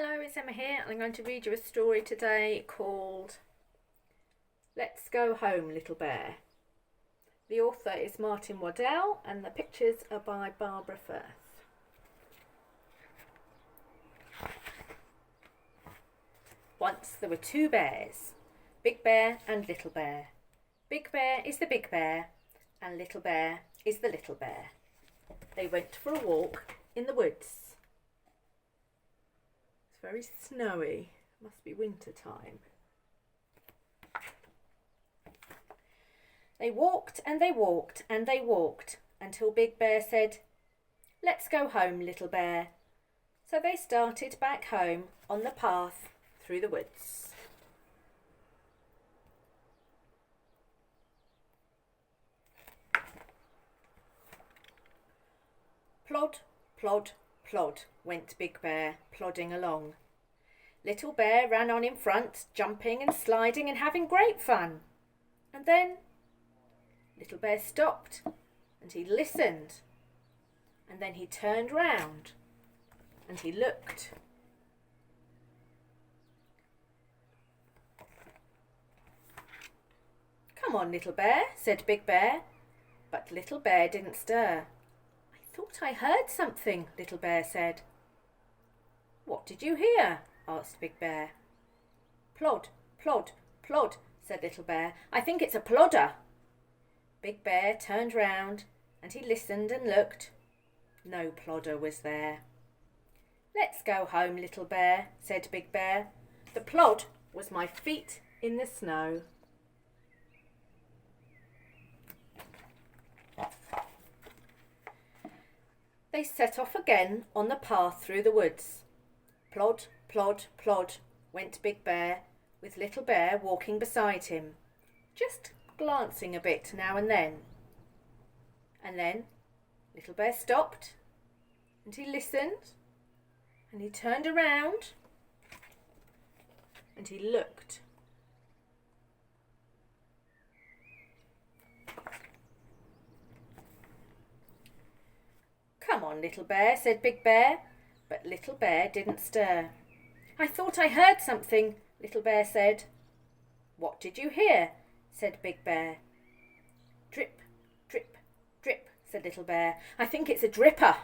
Hello, it's Emma here. I'm going to read you a story today called Let's Go Home, Little Bear. The author is Martin Waddell and the pictures are by Barbara Firth. Once there were two bears, Big Bear and Little Bear. Big Bear is the big bear and Little Bear is the little bear. They went for a walk in the woods. It's very snowy. Must be winter time. They walked and they walked and they walked until Big Bear said, "Let's go home, Little Bear." So they started back home on the path through the woods. Plod, plod, plod went Big Bear, plodding along. Little Bear ran on in front, jumping and sliding and having great fun. And then Little Bear stopped and he listened. And then he turned round and he looked. "Come on, Little Bear," said Big Bear. But Little Bear didn't stir. "I thought I heard something," Little Bear said. "What did you hear?" asked Big Bear. "Plod, plod, plod," said Little Bear. "I think it's a plodder." Big Bear turned round and he listened and looked. No plodder was there. "Let's go home, Little Bear," said Big Bear. "The plod was my feet in the snow." They set off again on the path through the woods. Plod, plod, plod went Big Bear, with Little Bear walking beside him, just glancing a bit now and then. And then Little Bear stopped, and he listened, and he turned around, and he looked. "Come on, Little Bear," said Big Bear, but Little Bear didn't stir. "I thought I heard something," Little Bear said. "What did you hear?" said Big Bear. "Drip, drip, drip," said Little Bear. "I think it's a dripper."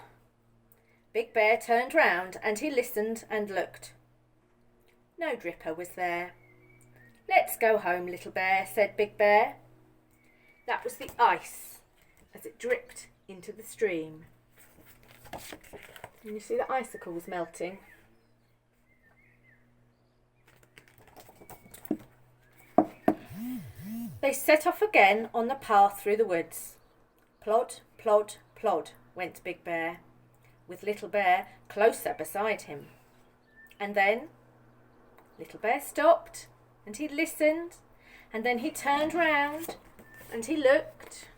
Big Bear turned round and he listened and looked. No dripper was there. "Let's go home, Little Bear," said Big Bear. That was the ice as it dripped into the stream. Can you see the icicles melting? They set off again on the path through the woods. Plod, plod, plod went Big Bear, with Little Bear closer beside him. And then Little Bear stopped and he listened, and then he turned round and he looked.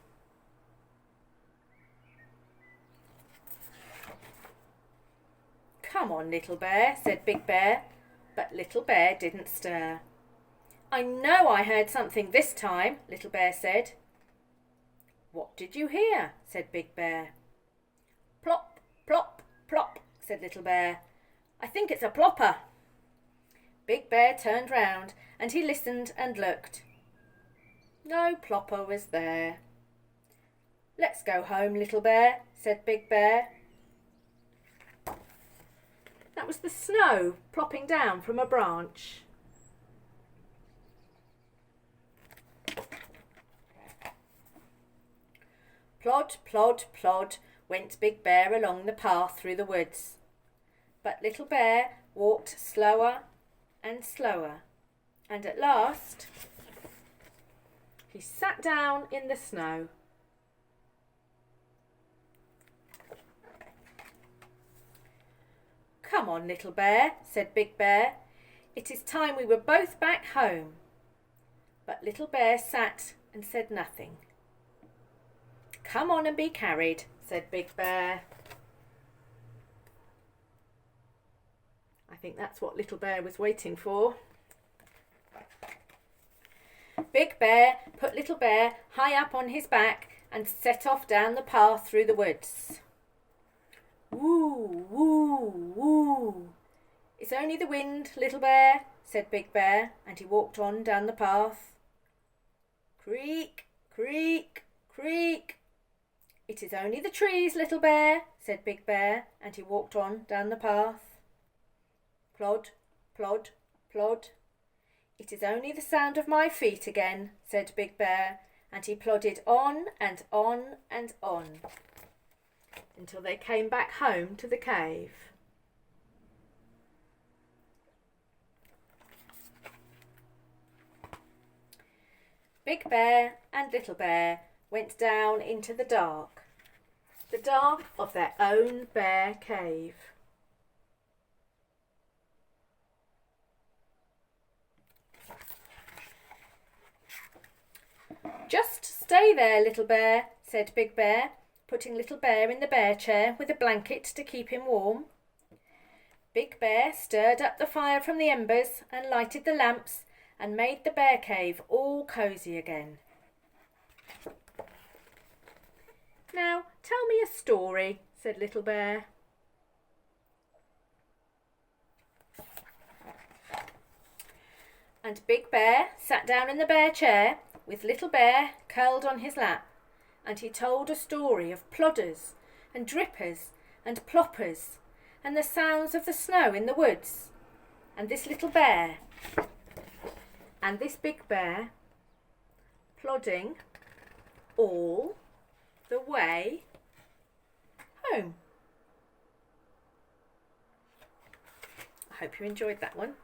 "Come on, Little Bear," said Big Bear, but Little Bear didn't stir. "I know I heard something this time," Little Bear said. "What did you hear?" said Big Bear. "Plop, plop, plop," said Little Bear. "I think it's a plopper." Big Bear turned round and he listened and looked. No plopper was there. "Let's go home, Little Bear," said Big Bear. That was the snow plopping down from a branch. Plod, plod, plod went Big Bear along the path through the woods. But Little Bear walked slower and slower, and at last he sat down in the snow. "Come on, Little Bear," said Big Bear. "It is time we were both back home." But Little Bear sat and said nothing. "Come on and be carried," said Big Bear. I think that's what Little Bear was waiting for. Big Bear put Little Bear high up on his back and set off down the path through the woods. Woo, woo, woo. It's only the wind, Little Bear, said Big Bear, and he walked on down the path. Creak, creak, creak. It is only the trees, Little Bear, said Big Bear, and he walked on down the path. Plod, plod, plod. It is only the sound of my feet again, said Big Bear, and he plodded on and on and on until they came back home to the cave. Big Bear and Little Bear went down into the dark of their own bear cave. Just stay there, Little Bear, said Big Bear, putting Little Bear in the bear chair with a blanket to keep him warm. Big Bear stirred up the fire from the embers and lighted the lamps and made the bear cave all cosy again. Now tell me a story, said Little Bear. And Big Bear sat down in the bear chair with Little Bear curled on his lap, and he told a story of plodders and drippers and ploppers and the sounds of the snow in the woods, and this little bear and this big bear plodding all the way home. I hope you enjoyed that one.